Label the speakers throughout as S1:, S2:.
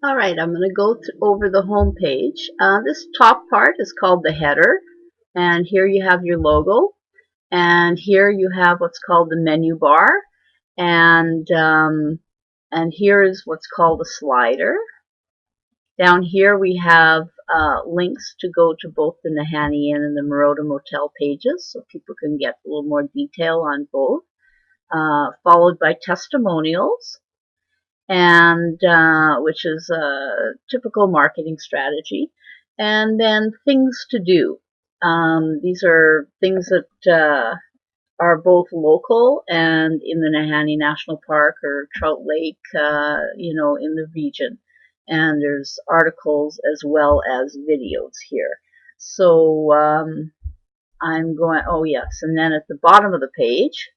S1: All right, I'm going to go over the home page. This top part is called the header, and here you have your logo, and here you have what's called the menu bar, and here is what's called a slider. Down here we have links to go to both the Nahanni Inn and the Marota Motel pages, so people can get a little more detail on both, followed by testimonials, and which is a typical marketing strategy, and then things to do. These are things that are both local and in the Nahanni National Park or Trout Lake, in the region. And there's articles as well as videos here. So I'm going, oh yes, and then at the bottom of the page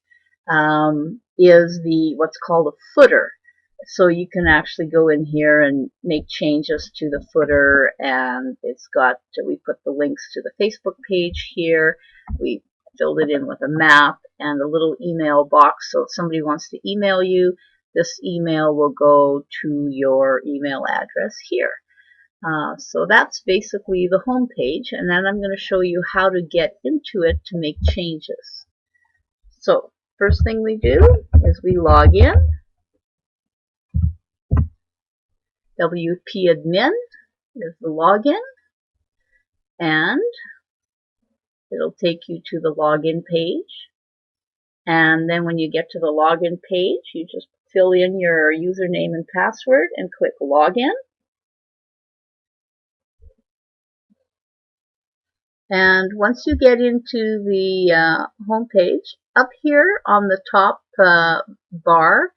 S1: is the what's called a footer. So you can actually go in here and make changes to the footer, and we put the links to the Facebook page here. We filled it in with a map and a little email box, so if somebody wants to email you, this email will go to your email address here. So that's basically the home page, and then I'm going to show you how to get into it to make changes. So first thing we do is we log in. WP admin is the login, and it'll take you to the login page. And then when you get to the login page, you just fill in your username and password and click login. And once you get into the home page, up here on the top bar,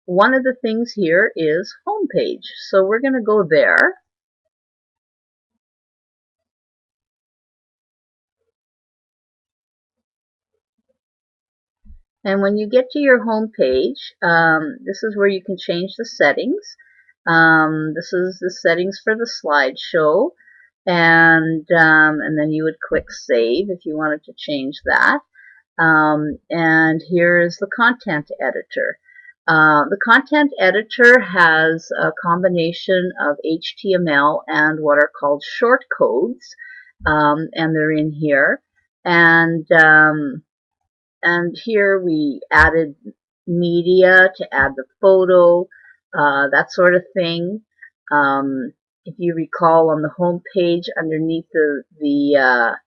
S1: one of the things here is home page. So we're going to go there. And when you get to your home page, this is where you can change the settings. This is the settings for the slideshow, and then you would click save if you wanted to change that. And here is the content editor. The content editor has a combination of HTML and what are called short codes, and they're in here. And here we added media to add the photo, that sort of thing. If you recall, on the home page underneath the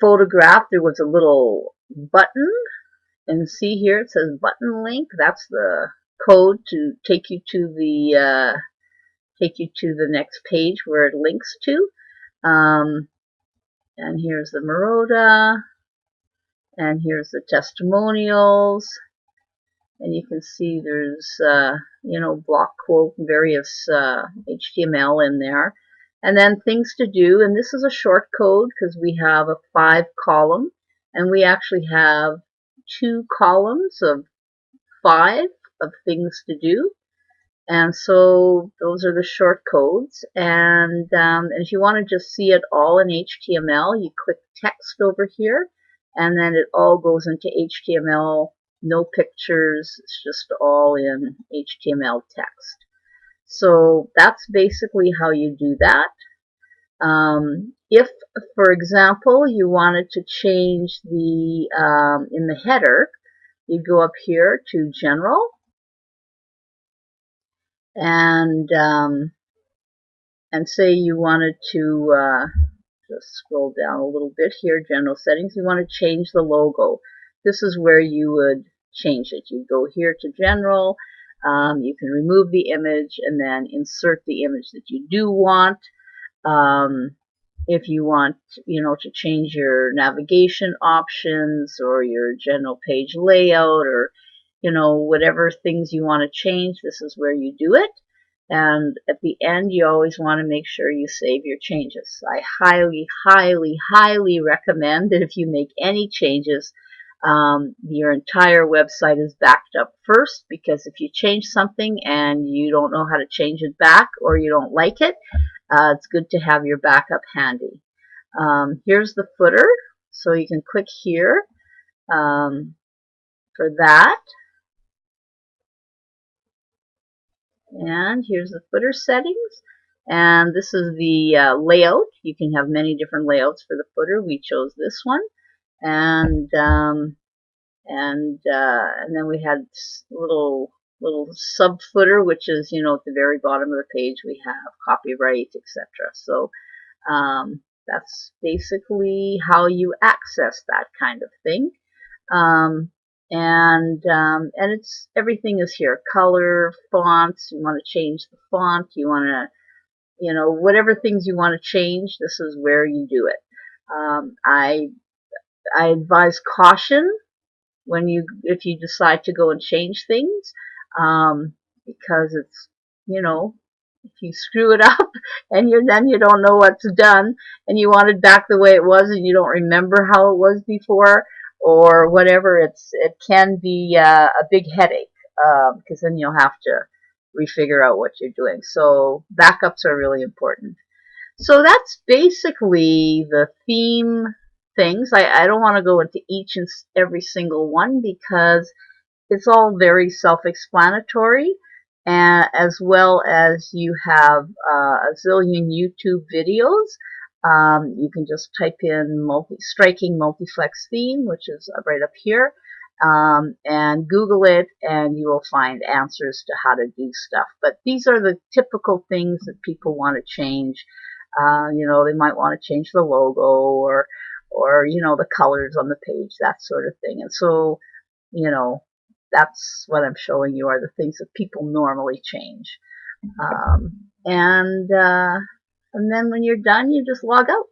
S1: photograph, there was a little button, and see here it says button link. That's the code to take you to the next page where it links to. And here's the Marota. And here's the testimonials, and you can see there's block quote and various HTML in there, and then things to do. And this is a short code because we have a 5-column, and we actually have 2 columns of 5 of things to do. And so those are the short codes. And if you want to just see it all in HTML, you click text over here, and then it all goes into HTML, no pictures, it's just all in HTML text. So that's basically how you do that. If, for example, you wanted to change in the header, you'd go up here to General, and say you wanted to just scroll down a little bit here, General Settings, you want to change the logo. This is where you would change it. You go here to General, you can remove the image and then insert the image that you do want. If you want, to change your navigation options or your general page layout, or, whatever things you want to change, this is where you do it. And at the end, you always want to make sure you save your changes. I highly, highly, highly recommend that if you make any changes, your entire website is backed up first, because if you change something and you don't know how to change it back, or you don't like it, it's good to have your backup handy. Here's the footer, so you can click here for that. And here's the footer settings. And this is the layout. You can have many different layouts for the footer. We chose this one. And then we had little sub footer, which is, you know, at the very bottom of the page we have copyright, etc. So that's basically how you access that kind of thing. And it's everything is here. Color, fonts. You want to change the font. You want to, you know, whatever things you want to change. This is where you do it. I advise caution when if you decide to go and change things, because it's, you know, if you screw it up and then you don't know what's done and you want it back the way it was and you don't remember how it was before or whatever, it can be a big headache, because then you'll have to refigure out what you're doing. So backups are really important. So that's basically the theme things. I don't want to go into each and every single one because it's all very self-explanatory, as well as you have a zillion YouTube videos. You can just type in striking multiflex theme, which is right up here, and Google it, and you will find answers to how to do stuff. But these are the typical things that people want to change. You know, they might want to change the logo or you know, the colors on the page, that sort of thing. And so, you know, that's what I'm showing you are the things that people normally change. And then when you're done, you just log out.